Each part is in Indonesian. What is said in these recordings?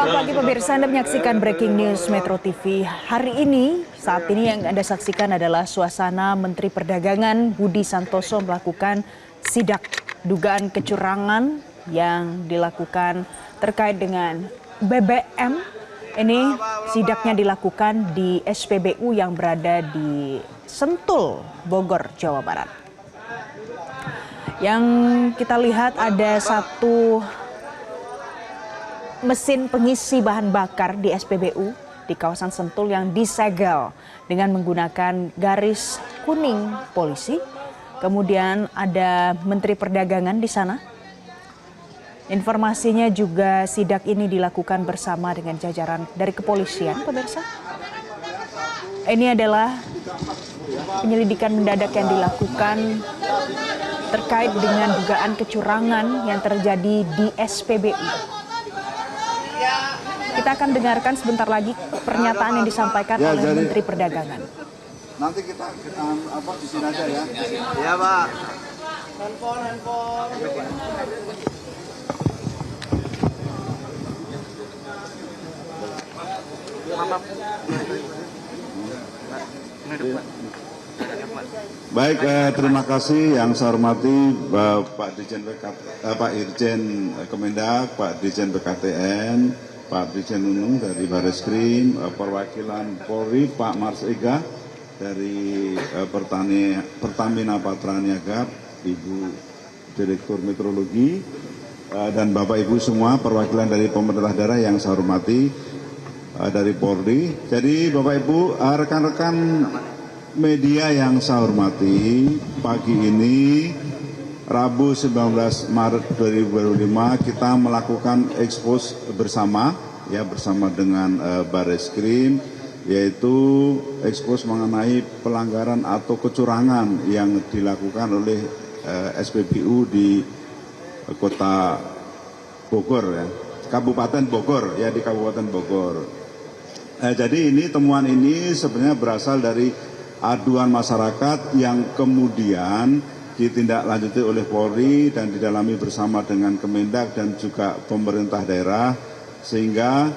Selamat pagi pemirsa, Anda menyaksikan Breaking News Metro TV. Hari ini, saat ini yang Anda saksikan adalah suasana Menteri Perdagangan Budi Santoso melakukan sidak dugaan kecurangan yang dilakukan terkait dengan BBM. Ini sidaknya dilakukan di SPBU yang berada di Sentul, Bogor, Jawa Barat. Yang kita lihat ada satu mesin pengisi bahan bakar di SPBU di kawasan Sentul yang disegel dengan menggunakan garis kuning polisi. Kemudian ada Menteri Perdagangan di sana. Informasinya juga sidak ini dilakukan bersama dengan jajaran dari kepolisian, pemirsa. Ini adalah penyelidikan mendadak yang dilakukan terkait dengan dugaan kecurangan yang terjadi di SPBU. Kita akan dengarkan sebentar lagi pernyataan yang disampaikan oleh Menteri Perdagangan. Nanti kita di sini aja ya. Iya, Pak. Baik, terima kasih yang saya hormati Pak Dirjen Kemendak, Pak Dirjen BKTN, Pak Dirjen Nunung dari Bareskrim, perwakilan Polri, Pak Mars Ega dari Pertamina Patraniaga, Ibu Direktur Meteorologi, dan Bapak Ibu semua perwakilan dari pemerintah daerah yang saya hormati dari Polri. Jadi Bapak Ibu, rekan-rekan media yang saya hormati, pagi ini Rabu 19 Maret 2025 kita melakukan ekspos bersama dengan Bareskrim, yaitu ekspos mengenai pelanggaran atau kecurangan yang dilakukan oleh SPBU di Kota Bogor ya, Kabupaten Bogor ya, di Kabupaten Bogor. Jadi temuan ini sebenarnya berasal dari aduan masyarakat yang kemudian ditindaklanjuti oleh Polri dan didalami bersama dengan Kemendak dan juga pemerintah daerah, sehingga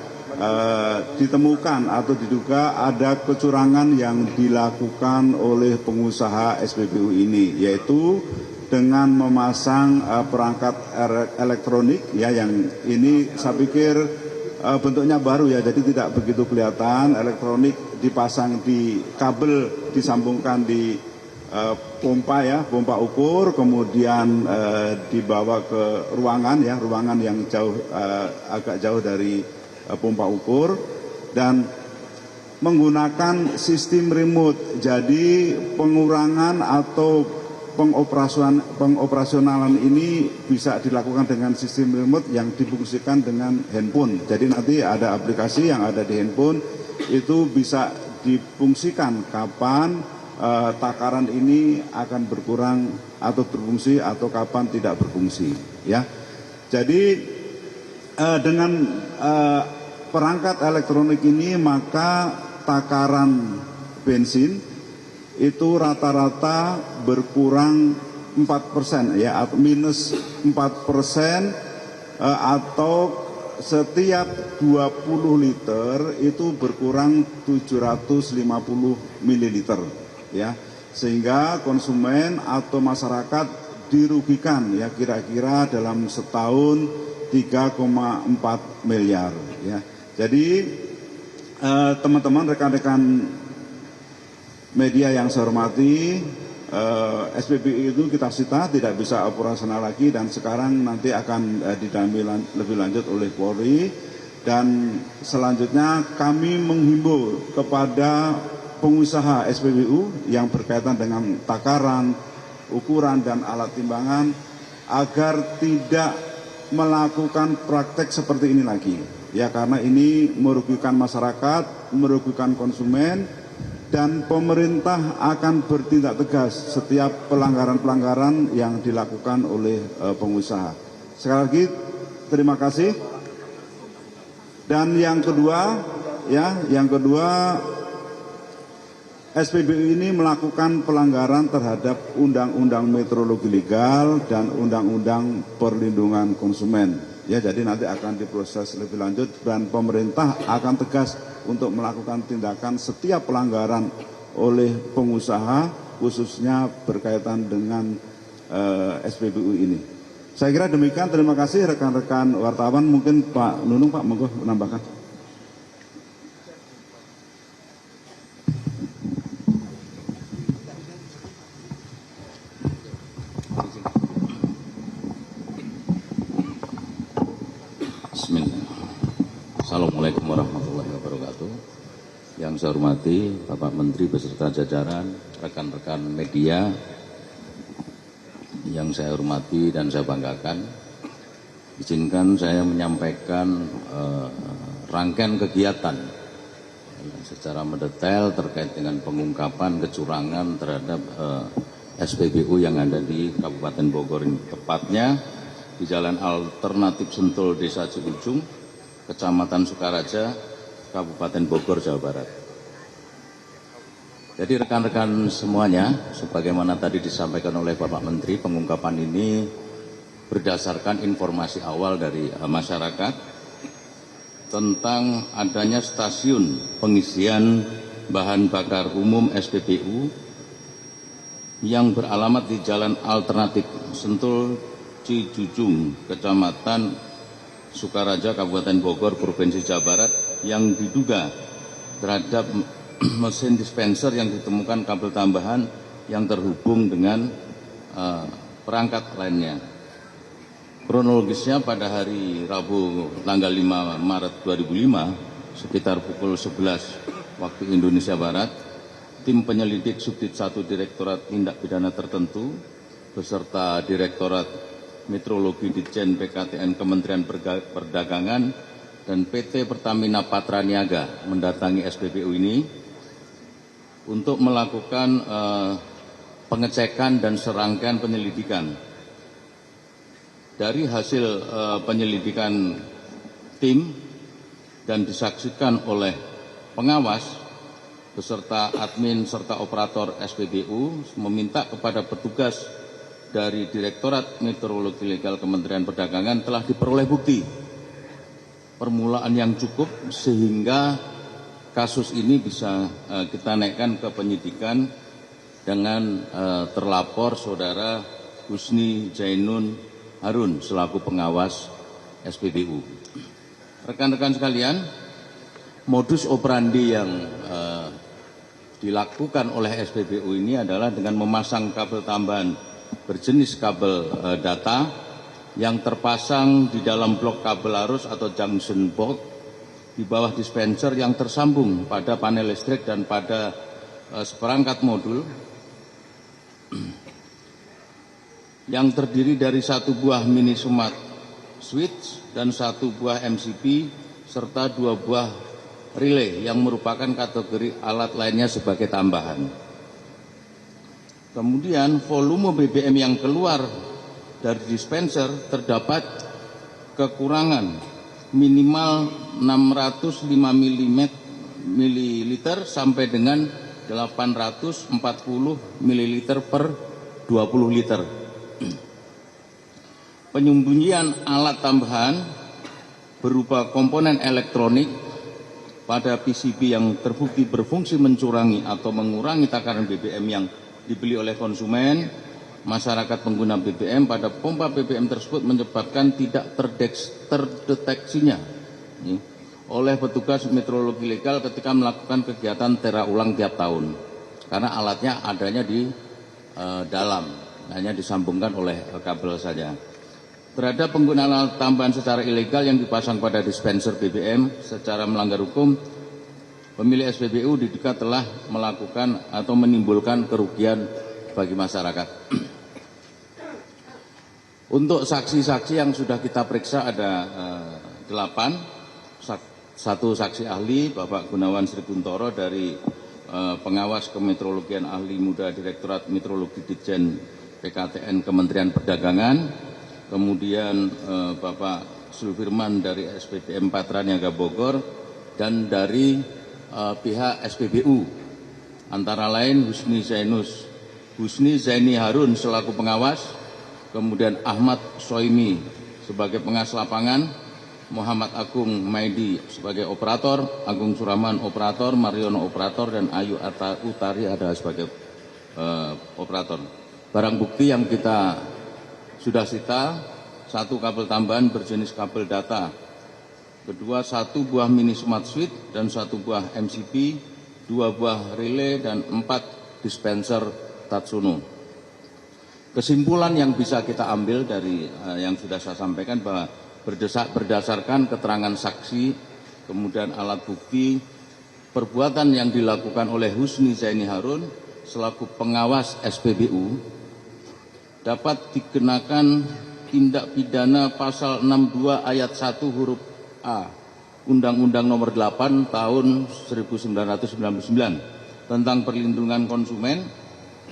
ditemukan atau diduga ada kecurangan yang dilakukan oleh pengusaha SPBU ini, yaitu dengan memasang perangkat elektronik ya, yang ini saya pikir bentuknya baru ya, jadi tidak begitu kelihatan. Elektronik dipasang di kabel, disambungkan di pompa ya, pompa ukur, kemudian dibawa ke ruangan ya, ruangan yang jauh, agak jauh dari pompa ukur, dan menggunakan sistem remote. Jadi pengurangan atau pengoperasionalan ini bisa dilakukan dengan sistem remote yang difungsikan dengan handphone. Jadi nanti ada aplikasi yang ada di handphone, itu bisa difungsikan kapan takaran ini akan berkurang atau berfungsi atau kapan tidak berfungsi ya. Jadi dengan perangkat elektronik ini maka takaran bensin itu rata-rata berkurang 4% ya, atau minus 4%, atau setiap 20 liter itu berkurang 750 mililiter ya, sehingga konsumen atau masyarakat dirugikan ya kira-kira dalam setahun 3,4 miliar ya. Jadi teman-teman, rekan-rekan media yang saya hormati, SPBU itu kita sita, tidak bisa operasional lagi, dan sekarang nanti akan didalami lebih lanjut oleh Polri. Dan selanjutnya kami menghimbau kepada pengusaha SPBU yang berkaitan dengan takaran, ukuran, dan alat timbangan agar tidak melakukan praktek seperti ini lagi ya, karena ini merugikan masyarakat, merugikan konsumen, dan pemerintah akan bertindak tegas setiap pelanggaran-pelanggaran yang dilakukan oleh pengusaha. Sekali lagi terima kasih. Dan yang kedua SPBU ini melakukan pelanggaran terhadap Undang-Undang Meteorologi Legal dan Undang-Undang Perlindungan Konsumen. Ya, jadi nanti akan diproses lebih lanjut dan pemerintah akan tegas untuk melakukan tindakan setiap pelanggaran oleh pengusaha, khususnya berkaitan dengan SPBU ini. Saya kira demikian. Terima kasih rekan-rekan wartawan. Mungkin Pak Nunung, Pak, monggo menambahkan. Bismillah. Assalamualaikum warahmatullahi wabarakatuh. Yang saya hormati Bapak Menteri beserta jajaran, rekan-rekan media yang saya hormati dan saya banggakan, izinkan saya menyampaikan rangkaian kegiatan secara mendetail terkait dengan pengungkapan kecurangan terhadap SPBU yang ada di Kabupaten Bogor ini, tepatnya di Jalan Alternatif Sentul, Desa Cilujung, Kecamatan Sukaraja, Kabupaten Bogor, Jawa Barat. Jadi rekan-rekan semuanya, sebagaimana tadi disampaikan oleh Bapak Menteri, pengungkapan ini berdasarkan informasi awal dari masyarakat tentang adanya stasiun pengisian bahan bakar umum SPBU yang beralamat di Jalan Alternatif Sentul Cilujung, Kecamatan Sukaraja, Kabupaten Bogor, Provinsi Jawa Barat, yang diduga terhadap mesin dispenser yang ditemukan kabel tambahan yang terhubung dengan perangkat lainnya. Kronologisnya pada hari Rabu tanggal 5 Maret 2005 sekitar pukul 11 waktu Indonesia Barat, tim penyelidik Subdit 1 Direktorat Tindak Pidana Tertentu beserta Direktorat Metrologi Ditjen PKTN Kementerian Perdagangan dan PT Pertamina Patraniaga mendatangi SPBU ini untuk melakukan pengecekan dan serangkaian penyelidikan. Dari hasil penyelidikan tim dan disaksikan oleh pengawas beserta admin serta operator SPBU meminta kepada petugas dari Direktorat Meteorologi Legal Kementerian Perdagangan telah diperoleh bukti permulaan yang cukup sehingga kasus ini bisa kita naikkan ke penyidikan dengan terlapor Saudara Husni Zainun Harun selaku pengawas SPBU. Rekan-rekan sekalian, modus operandi yang dilakukan oleh SPBU ini adalah dengan memasang kabel tambahan berjenis kabel data yang terpasang di dalam blok kabel arus atau junction box di bawah dispenser yang tersambung pada panel listrik dan pada seperangkat modul yang terdiri dari satu buah mini smart switch dan satu buah MCB serta dua buah relay yang merupakan kategori alat lainnya sebagai tambahan. Kemudian volume BBM yang keluar dari dispenser terdapat kekurangan minimal 605 ml sampai dengan 840 ml per 20 liter. Penyembunyian alat tambahan berupa komponen elektronik pada PCB yang terbukti berfungsi mencurangi atau mengurangi takaran BBM yang dibeli oleh konsumen, masyarakat pengguna BBM pada pompa BBM tersebut menyebabkan tidak terdeteksinya oleh petugas meteorologi legal ketika melakukan kegiatan tera ulang tiap tahun, karena alatnya adanya di dalam, hanya disambungkan oleh kabel saja. Terhadap penggunaan alat tambahan secara ilegal yang dipasang pada dispenser BBM secara melanggar hukum, pemilik SPBU diduga telah melakukan atau menimbulkan kerugian bagi masyarakat. Untuk saksi-saksi yang sudah kita periksa ada 8. Satu saksi ahli, Bapak Gunawan Sri Kuntoro dari pengawas kemeteorologian ahli muda Direktorat Meteorologi Ditjen PKTN Kementerian Perdagangan. Kemudian Bapak Sulfirman dari SPDM Patraniaga Bogor dan dari pihak SPBU antara lain Husni Zaini Harun selaku pengawas, kemudian Ahmad Soimi sebagai pengas lapangan, Muhammad Agung Maidi sebagai operator, Agung Suraman operator, Mariono operator, dan Ayu Utari adalah sebagai operator. Barang bukti yang kita sudah sita, 1 kabel tambahan berjenis kabel data, kedua 1 buah mini smart switch dan 1 buah MCB, 2 buah relay, dan 4 dispenser Tatsuno. Kesimpulan yang bisa kita ambil dari yang sudah saya sampaikan bahwa berdasarkan keterangan saksi, kemudian alat bukti, perbuatan yang dilakukan oleh Husni Zaini Harun selaku pengawas SPBU dapat dikenakan tindak pidana pasal 62 ayat 1 huruf A Undang-Undang Nomor 8 Tahun 1999 tentang perlindungan konsumen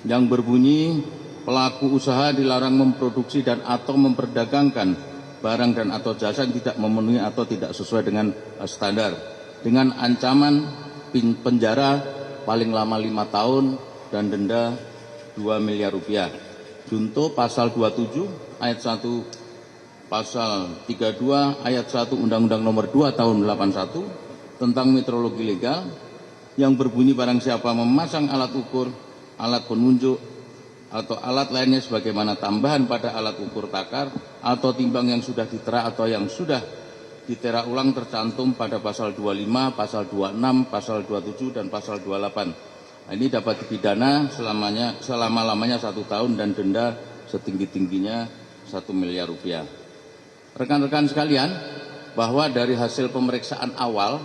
yang berbunyi pelaku usaha dilarang memproduksi dan atau memperdagangkan barang dan atau jasa yang tidak memenuhi atau tidak sesuai dengan standar dengan ancaman penjara paling lama 5 tahun dan denda 2 miliar rupiah. Junto pasal 27 ayat 1 pasal 32 ayat 1 Undang-Undang Nomor 2 Tahun 81 tentang metrologi legal yang berbunyi barang siapa memasang alat ukur, alat penunjuk atau alat lainnya sebagaimana tambahan pada alat ukur takar atau timbang yang sudah ditera atau yang sudah ditera ulang tercantum pada pasal 25, pasal 26, pasal 27, dan pasal 28. Nah, ini dapat dipidana selama-lamanya 1 tahun dan denda setinggi-tingginya 1 miliar rupiah. Rekan-rekan sekalian, bahwa dari hasil pemeriksaan awal,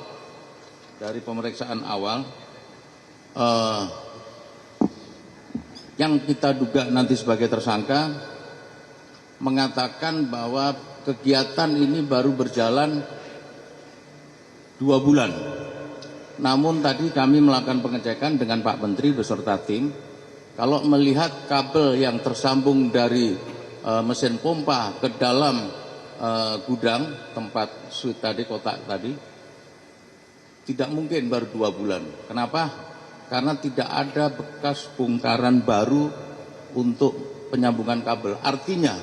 yang kita duga nanti sebagai tersangka mengatakan bahwa kegiatan ini baru berjalan 2 bulan. Namun tadi kami melakukan pengecekan dengan Pak Menteri beserta tim, kalau melihat kabel yang tersambung dari mesin pompa ke dalam gudang tempat suite tadi, kotak tadi, tidak mungkin baru 2 bulan. Kenapa? Karena tidak ada bekas bongkaran baru untuk penyambungan kabel. Artinya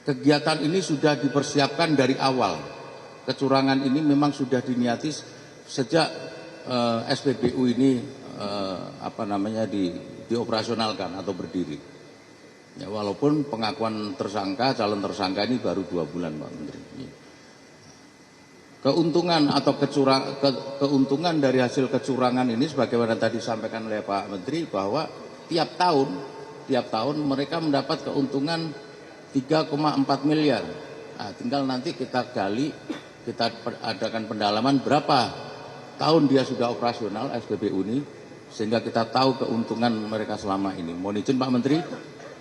kegiatan ini sudah dipersiapkan dari awal. Kecurangan ini memang sudah diniati sejak SPBU ini dioperasionalkan atau berdiri. Ya, walaupun pengakuan tersangka, calon tersangka ini baru 2 bulan, Pak Menteri. Keuntungan atau keuntungan dari hasil kecurangan ini sebagaimana tadi disampaikan oleh Pak Menteri bahwa tiap tahun mereka mendapat keuntungan 3,4 miliar. Nah, tinggal nanti kita gali, kita adakan pendalaman berapa tahun dia sudah operasional SPBU ini sehingga kita tahu keuntungan mereka selama ini. Mohon izin Pak Menteri,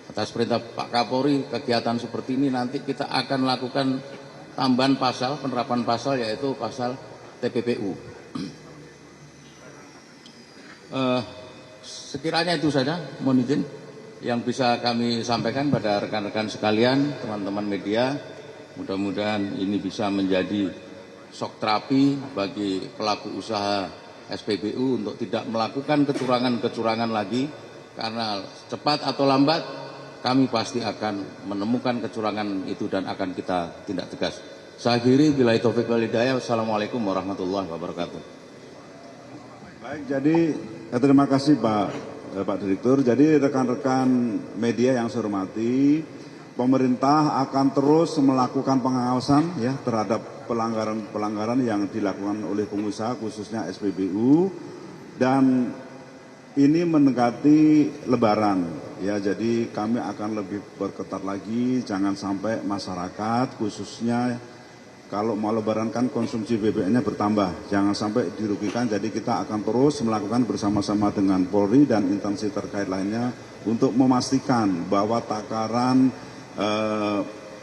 atas perintah Pak Kapolri, kegiatan seperti ini nanti kita akan lakukan tambahan pasal, penerapan pasal yaitu pasal TPPU. Sekiranya itu saja, mohon izin yang bisa kami sampaikan pada rekan-rekan sekalian, teman-teman media. Mudah-mudahan ini bisa menjadi shock terapi bagi pelaku usaha SPBU untuk tidak melakukan kecurangan-kecurangan lagi, karena cepat atau lambat kami pasti akan menemukan kecurangan itu dan akan kita tindak tegas. Saya akhiri, billahi taufiq wal hidayah. Wassalamualaikum warahmatullahi wabarakatuh. Baik, jadi terima kasih Pak Direktur. Jadi rekan-rekan media yang saya hormati, pemerintah akan terus melakukan pengawasan ya terhadap pelanggaran-pelanggaran yang dilakukan oleh pengusaha khususnya SPBU, dan ini mendekati Lebaran ya, jadi kami akan lebih berketat lagi, jangan sampai masyarakat khususnya kalau mau Lebaran kan konsumsi BBM-nya bertambah, jangan sampai dirugikan. Jadi kita akan terus melakukan bersama-sama dengan Polri dan instansi terkait lainnya untuk memastikan bahwa takaran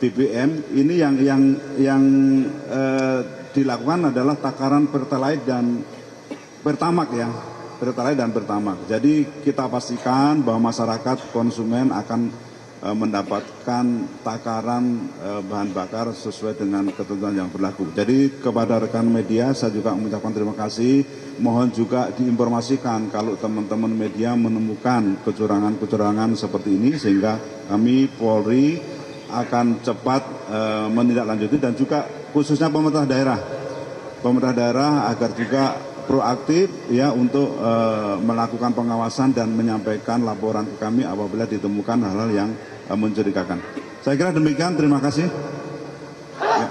BBM ini yang dilakukan adalah takaran Pertalite dan Pertamax ya. Pertalite dan Pertamax. Jadi kita pastikan bahwa masyarakat konsumen akan mendapatkan takaran bahan bakar sesuai dengan ketentuan yang berlaku. Jadi kepada rekan media saya juga mengucapkan terima kasih. Mohon juga diinformasikan kalau teman-teman media menemukan kecurangan-kecurangan seperti ini, sehingga kami Polri akan cepat menindaklanjuti dan juga khususnya pemerintah daerah agar juga proaktif ya untuk melakukan pengawasan dan menyampaikan laporan ke kami apabila ditemukan hal-hal yang mencurigakan. Saya kira demikian, terima kasih. Ya.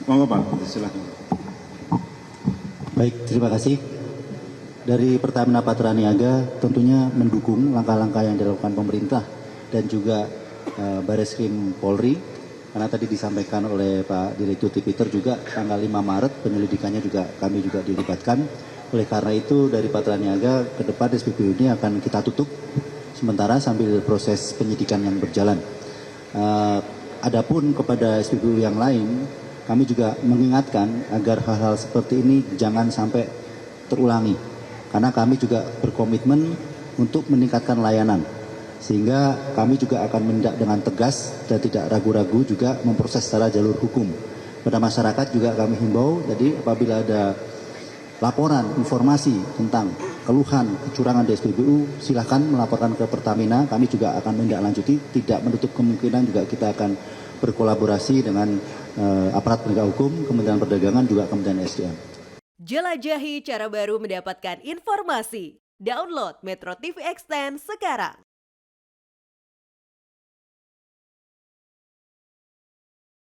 Monggo Pak, silakan. Baik, terima kasih. Dari Pertamina Patraniaga tentunya mendukung langkah-langkah yang dilakukan pemerintah dan juga Bareskrim Polri, karena tadi disampaikan oleh Pak Direktur Tipiter juga tanggal 5 Maret penyelidikannya juga kami juga dilibatkan. Oleh karena itu dari Patraniaga ke depan SPBU ini akan kita tutup sementara sambil proses penyidikan yang berjalan. Adapun kepada SPBU yang lain, kami juga mengingatkan agar hal-hal seperti ini jangan sampai terulangi. Karena kami juga berkomitmen untuk meningkatkan layanan. Sehingga kami juga akan menindak dengan tegas dan tidak ragu-ragu juga memproses secara jalur hukum. Pada masyarakat juga kami himbau, jadi apabila ada laporan, informasi tentang keluhan kecurangan di SPBU, silahkan melaporkan ke Pertamina. Kami juga akan menindaklanjuti, tidak menutup kemungkinan juga kita akan berkolaborasi dengan aparat penegak hukum, Kementerian Perdagangan, juga Kementerian SDM. Jelajahi cara baru mendapatkan informasi. Download Metro TV Extend sekarang.